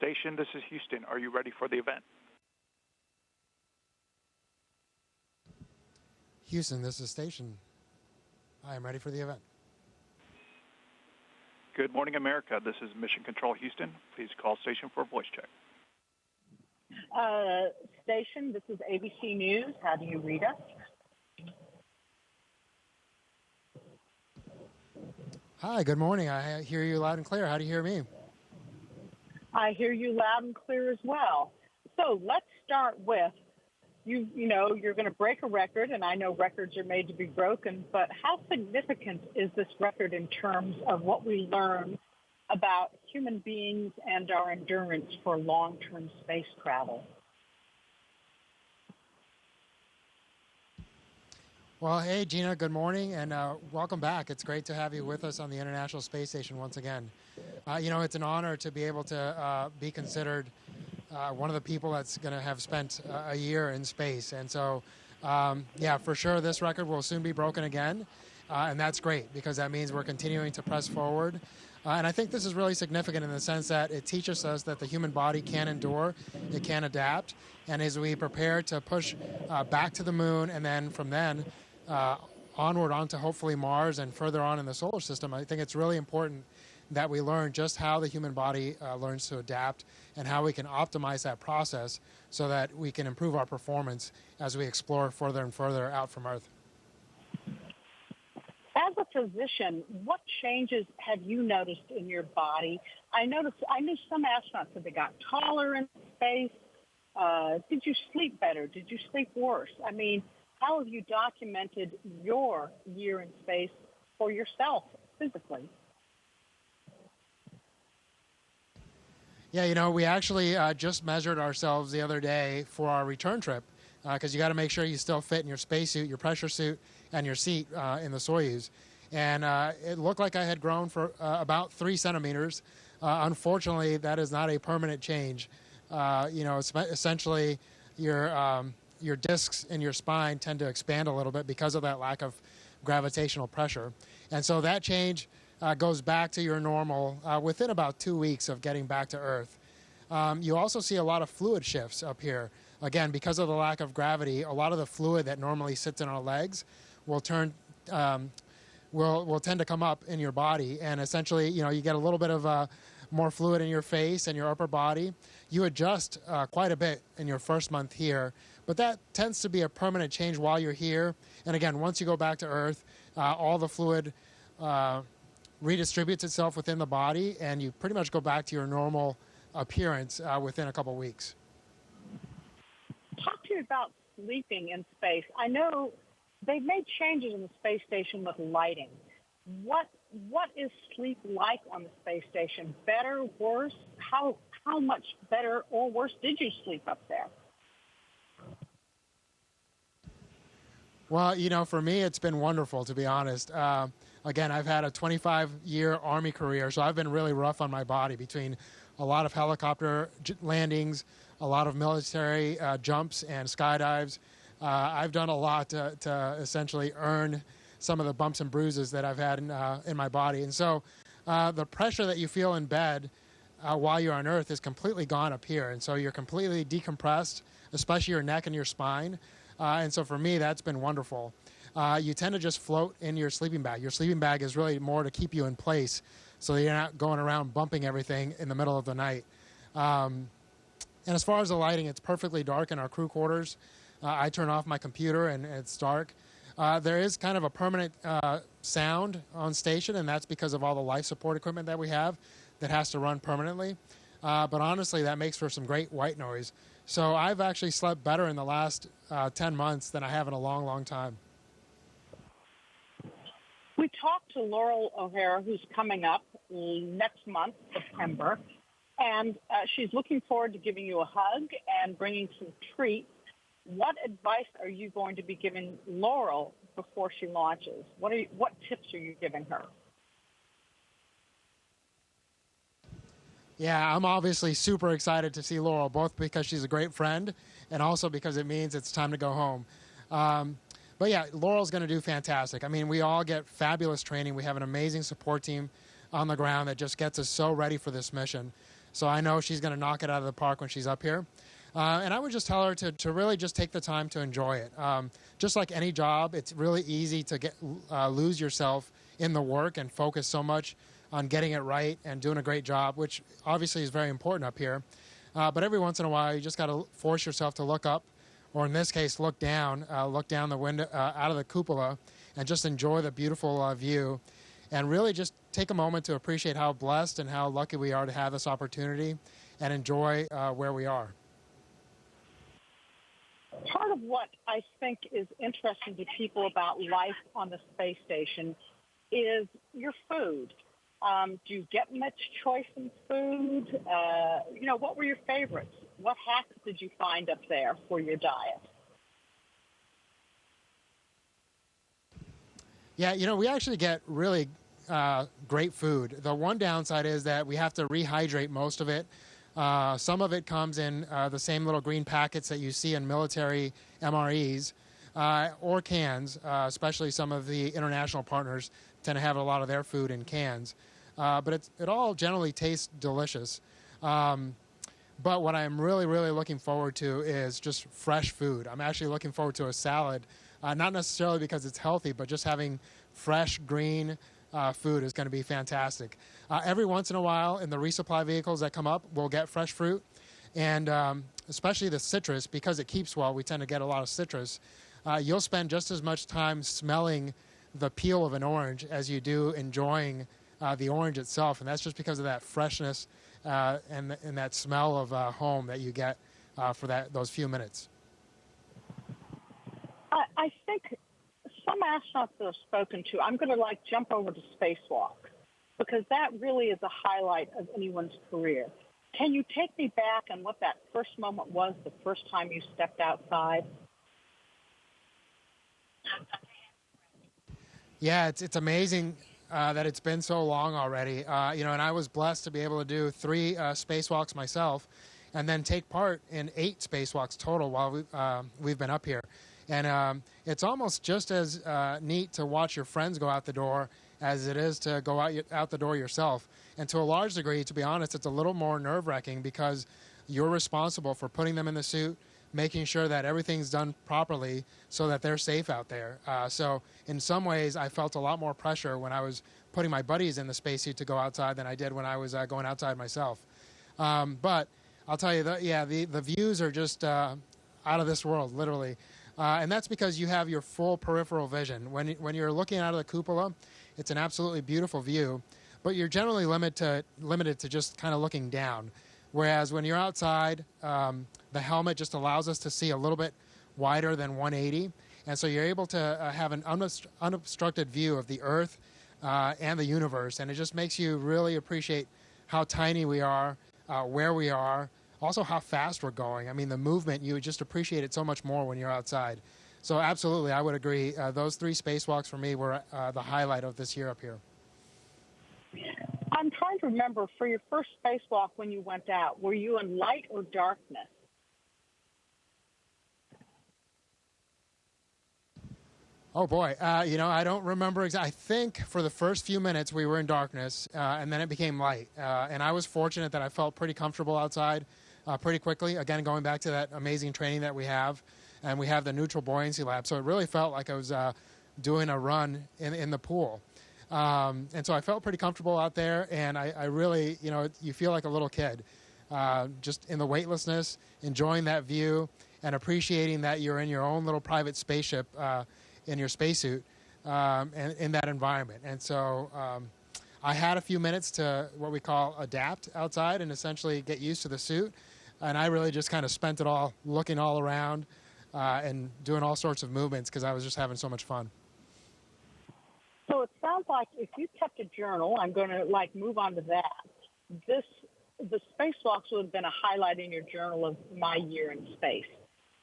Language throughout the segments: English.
Station, this is Houston. Are you ready for the event? Houston, this is Station. I am ready for the event. Good morning, America. This is Mission Control Houston. Please call station for a voice check. Station, this is ABC News. How do you read us? Hi, good morning. I hear you loud and clear. How do you hear me? I hear you loud and clear as well. So let's start with, you know, you're going to break a record, and I know records are made to be broken, but how significant is this record in terms of what we learn about human beings and our endurance for long-term space travel? Well, hey, Gina, good morning, and welcome back. It's great to have you with us on the International Space Station once again. You know, it's an honor to be able to be considered one of the people that's going to have spent a year in space. And so, yeah, for sure, this record will soon be broken again, and that's great because that means we're continuing to press forward. And I think this is really significant in the sense that it teaches us that the human body can endure, it can adapt, and as we prepare to push back to the moon and then from then onward onto hopefully Mars and further on in the solar system, I think it's really important that we learn just how the human body learns to adapt and how we can optimize that process so that we can improve our performance as we explore further and further out from Earth. As a physician, what changes have you noticed in your body? I knew some astronauts that they got taller in space. Did you sleep better? Did you sleep worse? I mean, how have you documented your year in space for yourself physically? Yeah, you know, we actually just measured ourselves the other day for our return trip because you got to make sure you still fit in your spacesuit, your pressure suit, and your seat in the Soyuz. And it looked like I had grown for about 3 centimeters. Unfortunately, that is not a permanent change. You know, essentially your discs in your spine tend to expand a little bit because of that lack of gravitational pressure. And so that change goes back to your normal within about 2 weeks of getting back to Earth. You also see a lot of fluid shifts up here. Again, because of the lack of gravity, a lot of the fluid that normally sits in our legs will tend to come up in your body, and essentially, you know, you get a little bit of more fluid in your face and your upper body. You adjust quite a bit in your first month here, but that tends to be a permanent change while you're here. And again, once you go back to Earth, all the fluid redistributes itself within the body, and you pretty much go back to your normal appearance within a couple weeks. Talk to me about sleeping in space. I know they've made changes in the space station with lighting. What is sleep like on the space station? Better, worse? How much better or worse did you sleep up there? Well, you know, for me, it's been wonderful, to be honest. Again, I've had a 25-year Army career, so I've been really rough on my body between a lot of helicopter landings, a lot of military jumps and skydives. I've done a lot to essentially earn some of the bumps and bruises that I've had in my body. And so the pressure that you feel in bed while you're on Earth is completely gone up here. And so you're completely decompressed, especially your neck and your spine. And so for me, that's been wonderful. You tend to just float in your sleeping bag. Your sleeping bag is really more to keep you in place so that you're not going around bumping everything in the middle of the night. And as far as the lighting, it's perfectly dark in our crew quarters. I turn off my computer and it's dark. There is kind of a permanent sound on station, and that's because of all the life support equipment that we have that has to run permanently. But honestly, that makes for some great white noise. So I've actually slept better in the last 10 months than I have in a long, long time. We talked to Laurel O'Hara, who's coming up next month, September, and she's looking forward to giving you a hug and bringing some treats. What advice are you going to be giving Laurel before she launches? What tips are you giving her? Yeah, I'm obviously super excited to see Laurel, both because she's a great friend and also because it means it's time to go home. But yeah, Laurel's going to do fantastic. I mean, we all get fabulous training. We have an amazing support team on the ground that just gets us so ready for this mission. So I know she's going to knock it out of the park when she's up here. And I would just tell her to really just take the time to enjoy it. Just like any job, it's really easy to lose yourself in the work and focus so much on getting it right and doing a great job, which obviously is very important up here. But every once in a while, you just got to force yourself to look up, or in this case, look down the window, out of the cupola, and just enjoy the beautiful view. And really just take a moment to appreciate how blessed and how lucky we are to have this opportunity and enjoy where we are. Part of what I think is interesting to people about life on the space station is your food. Do you get much choice in food? What were your favorites? What hacks did you find up there for your diet? Yeah, we actually get really great food. The one downside is that we have to rehydrate most of it. Some of it comes in the same little green packets that you see in military MREs or cans, especially some of the international partners tend to have a lot of their food in cans. But it all generally tastes delicious. But what I'm really, really looking forward to is just fresh food. I'm actually looking forward to a salad, not necessarily because it's healthy, but just having fresh, green food is going to be fantastic. Every once in a while, in the resupply vehicles that come up, we'll get fresh fruit. And especially the citrus, because it keeps well, we tend to get a lot of citrus. You'll spend just as much time smelling the peel of an orange as you do enjoying the orange itself. And that's just because of that freshness and that smell of home that you get for those few minutes. I think some astronauts that I've spoken to, I'm going to jump over to spacewalk because that really is a highlight of anyone's career. Can you take me back on what that first moment was, the first time you stepped outside? Yeah, it's amazing that it's been so long already. And I was blessed to be able to do 3 spacewalks myself and then take part in 8 spacewalks total while we've been up here. And it's almost just as neat to watch your friends go out the door as it is to go out the door yourself. And to a large degree, to be honest, it's a little more nerve-wracking because you're responsible for putting them in the suit, making sure that everything's done properly so that they're safe out there. So in some ways, I felt a lot more pressure when I was putting my buddies in the spacesuit to go outside than I did when I was going outside myself. But I'll tell you, the views are just out of this world, literally. And that's because you have your full peripheral vision. When you're looking out of the cupola, it's an absolutely beautiful view, but you're generally limited to just kind of looking down. Whereas when you're outside, the helmet just allows us to see a little bit wider than 180. And so you're able to have an unobstructed view of the Earth and the universe. And it just makes you really appreciate how tiny we are, where we are, also how fast we're going. I mean, the movement, you would just appreciate it so much more when you're outside. So absolutely, I would agree. Those 3 spacewalks for me were the highlight of this year up here. I'm trying to remember, for your first spacewalk when you went out, were you in light or darkness? Oh, boy. I don't remember exactly. I think for the first few minutes we were in darkness, and then it became light. And I was fortunate that I felt pretty comfortable outside pretty quickly. Again, going back to that amazing training that we have, and we have the neutral buoyancy lab. So it really felt like I was doing a run in the pool. And so I felt pretty comfortable out there, and I really, you feel like a little kid, just in the weightlessness, enjoying that view, and appreciating that you're in your own little private spaceship in your spacesuit and in that environment. And so I had a few minutes to what we call adapt outside and essentially get used to the suit. And I really just kind of spent it all looking all around and doing all sorts of movements because I was just having so much fun. So it sounds like if you kept a journal, I'm going to move on to that. The spacewalks would have been a highlight in your journal of my year in space.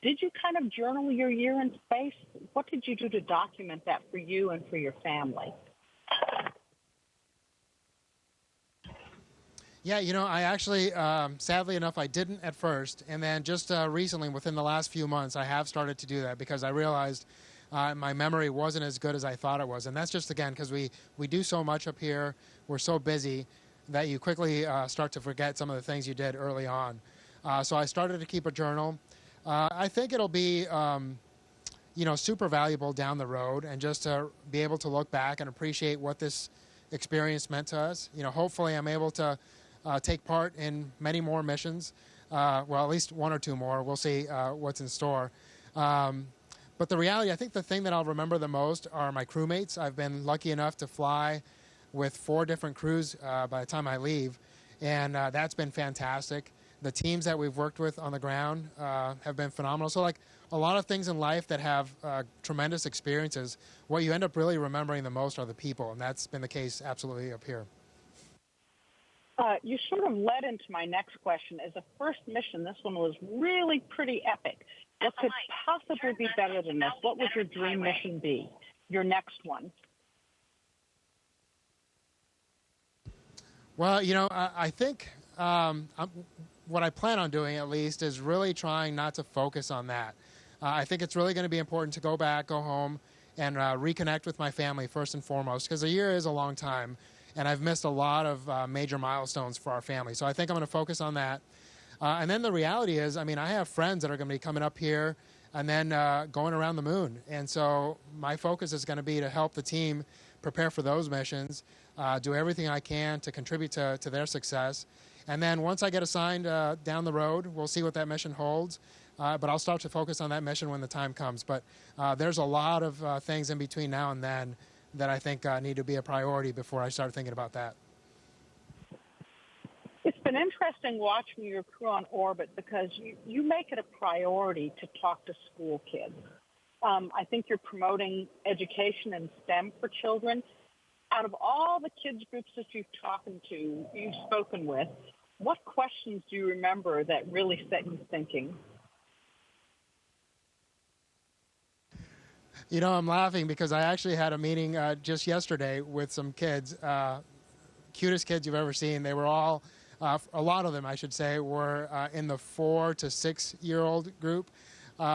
Did you kind of journal your year in space? What did you do to document that for you and for your family? Yeah, I actually, sadly enough, I didn't at first. And then just recently, within the last few months, I have started to do that because I realized my memory wasn't as good as I thought it was. And that's just, again, because we do so much up here. We're so busy. that you quickly start to forget some of the things you did early on. So I started to keep a journal. I think it'll be super valuable down the road, and just to be able to look back and appreciate what this experience meant to us. Hopefully I'm able to take part in many more missions. Well, at least one or two more. We'll see what's in store. But the reality, I think the thing that I'll remember the most are my crewmates. I've been lucky enough to fly with 4 different crews by the time I leave, and that's been fantastic. The teams that we've worked with on the ground have been phenomenal. So, like a lot of things in life that have tremendous experiences, what you end up really remembering the most are the people, and that's been the case absolutely up here. You sort of led into my next question. As a first mission, this one was really pretty epic. What could possibly be better than this? What would your dream mission be? Your next one? Well, I think what I plan on doing, at least, is really trying not to focus on that. I think it's really going to be important to go back, go home, and reconnect with my family first and foremost, because a year is a long time, and I've missed a lot of major milestones for our family. So I think I'm going to focus on that. And then the reality is, I have friends that are going to be coming up here and then going around the moon. And so my focus is going to be to help the team prepare for those missions, do everything I can to contribute to their success. And then once I get assigned down the road, we'll see what that mission holds. But I'll start to focus on that mission when the time comes. But there's a lot of things in between now and then that I think need to be a priority before I start thinking about that. It's been interesting watching your crew on orbit because you make it a priority to talk to school kids. I think you're promoting education and STEM for children. Out of all the kids groups that you've spoken with, what questions do you remember that really set you thinking? I'm laughing because I actually had a meeting just yesterday with some kids, cutest kids you've ever seen. They were all, a lot of them, I should say, were in the 4 to 6 year old group.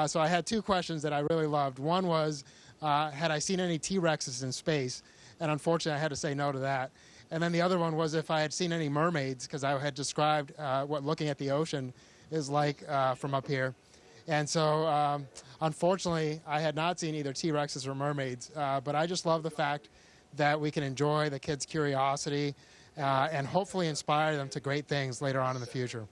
So I had 2 questions that I really loved. One was, had I seen any T-Rexes in space? And unfortunately, I had to say no to that. And then the other one was if I had seen any mermaids, because I had described what looking at the ocean is like from up here. And so, unfortunately, I had not seen either T-Rexes or mermaids. But I just love the fact that we can enjoy the kids' curiosity and hopefully inspire them to great things later on in the future.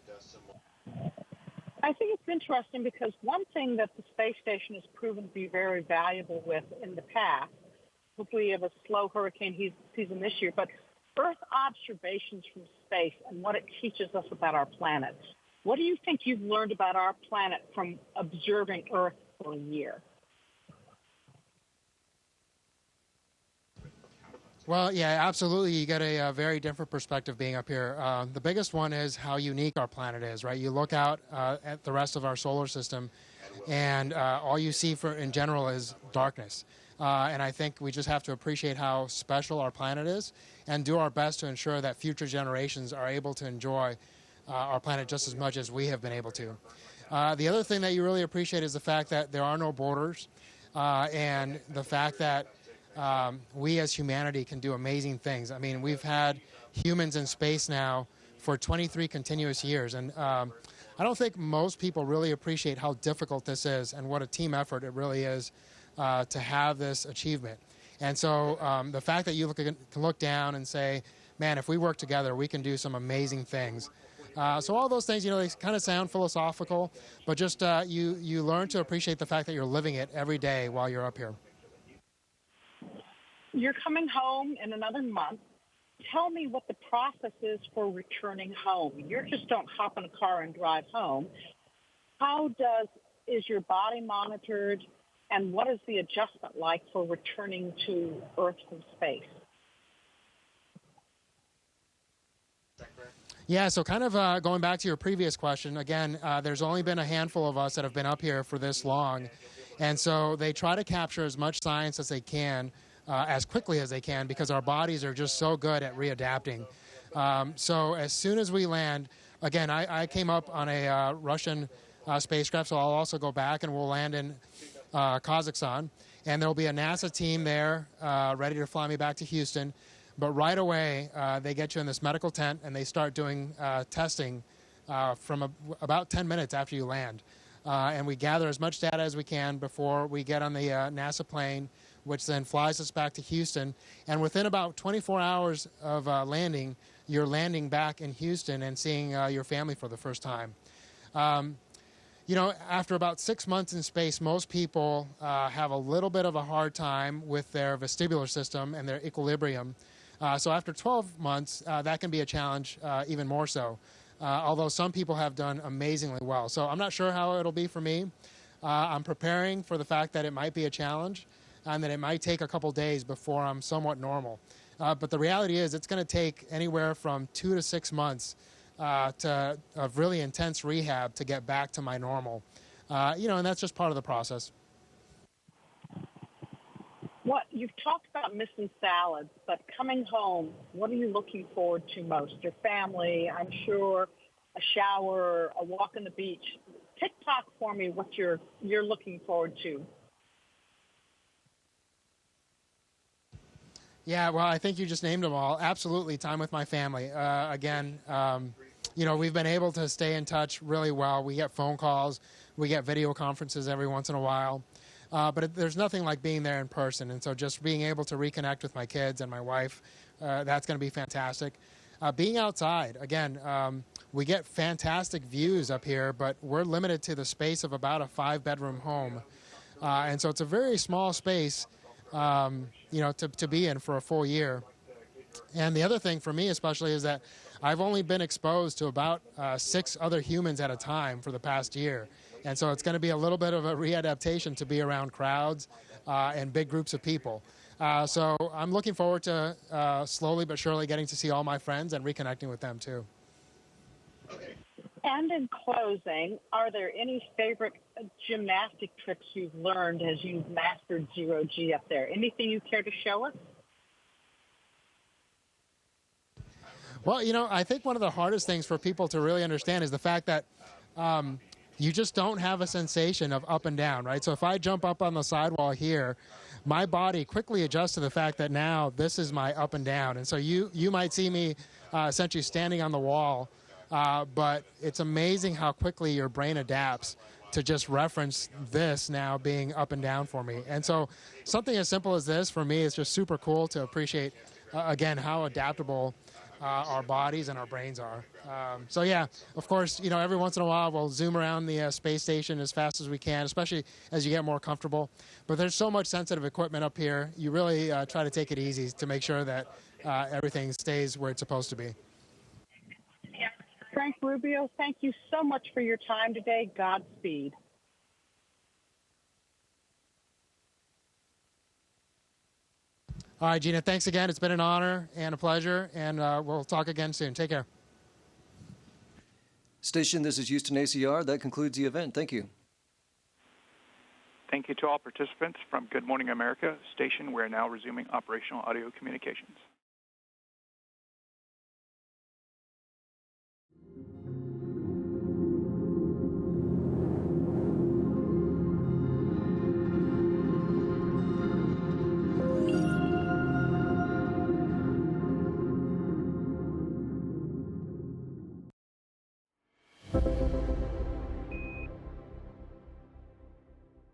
I think it's interesting because one thing that the space station has proven to be very valuable with in the past, hopefully you have a slow hurricane season this year, but Earth observations from space and what it teaches us about our planet. What do you think you've learned about our planet from observing Earth for a year? Well, yeah, absolutely. You get a very different perspective being up here. The biggest one is how unique our planet is, right? You look out at the rest of our solar system, and all you see in general is darkness. And I think we just have to appreciate how special our planet is and do our best to ensure that future generations are able to enjoy our planet just as much as we have been able to. The other thing that you really appreciate is the fact that there are no borders and the fact that we as humanity can do amazing things. We've had humans in space now for 23 continuous years, and I don't think most people really appreciate how difficult this is and what a team effort it really is to have this achievement. And so the fact that you can look down and say, man, if we work together, we can do some amazing things. So all those things, they kind of sound philosophical, but just you learn to appreciate the fact that you're living it every day while you're up here. You're coming home in another month. Tell me what the process is for returning home. You just don't hop in a car and drive home. Is your body monitored, and what is the adjustment like for returning to Earth from space? Yeah, so kind of going back to your previous question, again, there's only been a handful of us that have been up here for this long. And so they try to capture as much science as they can, as quickly as they can, because our bodies are just so good at readapting. So as soon as we land, again, I came up on a Russian spacecraft, so I'll also go back and we'll land in Kazakhstan. And there'll be a NASA team there ready to fly me back to Houston. But right away, they get you in this medical tent and they start doing testing from about 10 minutes after you land. And we gather as much data as we can before we get on the NASA plane, which then flies us back to Houston. And within about 24 hours of landing, you're landing back in Houston and seeing your family for the first time. You know, after about 6 months in space, most people have a little bit of a hard time with their vestibular system and their equilibrium. So after 12 months, that can be a challenge even more so, although some people have done amazingly well. So I'm not sure how it'll be for me. I'm preparing for the fact that it might be a challenge and that it might take a couple days before I'm somewhat normal. But the reality is it's going to take anywhere from 2 to 6 months of really intense rehab to get back to my normal. You know, and that's just part of the process. What you've talked about missing salads, but coming home, what are you looking forward to most? Your family, I'm sure, a shower, a walk on the beach. TikTok for me what you're looking forward to. Yeah, well, I think you just named them all. Absolutely, time with my family. Again, you know, we've been able to stay in touch really well. We get phone calls, we get video conferences every once in a while. But there's nothing like being there in person. And so just being able to reconnect with my kids and my wife, that's going to be fantastic. Being outside, again, we get fantastic views up here, but we're limited to the space of about a 5-bedroom home. And so it's a very small space, you know, to be in for a full year. And the other thing for me especially is that I've only been exposed to about 6 other humans at a time for the past year. And so it's going to be a little bit of a readaptation to be around crowds and big groups of people. So I'm looking forward to slowly but surely getting to see all my friends and reconnecting with them too. And in closing, are there any favorite gymnastic tricks you've learned as you've mastered zero-G up there? Anything you care to show us? Well, you know, I think one of the hardest things for people to really understand is the fact that you just don't have a sensation of up and down, right? So if I jump up on the sidewall here, my body quickly adjusts to the fact that now this is my up and down. And so you might see me essentially standing on the wall, but it's amazing how quickly your brain adapts to just reference this now being up and down for me. And so something as simple as this for me is just super cool to appreciate, again, how adaptable our bodies and our brains are. So yeah, of course, you know, every once in a while we'll zoom around the space station as fast as we can, especially as you get more comfortable. But there's so much sensitive equipment up here. You really try to take it easy to make sure that everything stays where it's supposed to be. Frank Rubio, thank you so much for your time today. Godspeed. All right, Gina, thanks again. It's been an honor and a pleasure, and we'll talk again soon. Take care. Station, this is Houston ACR. That concludes the event. Thank you. Thank you to all participants from Good Morning America Station. We're now resuming operational audio communications.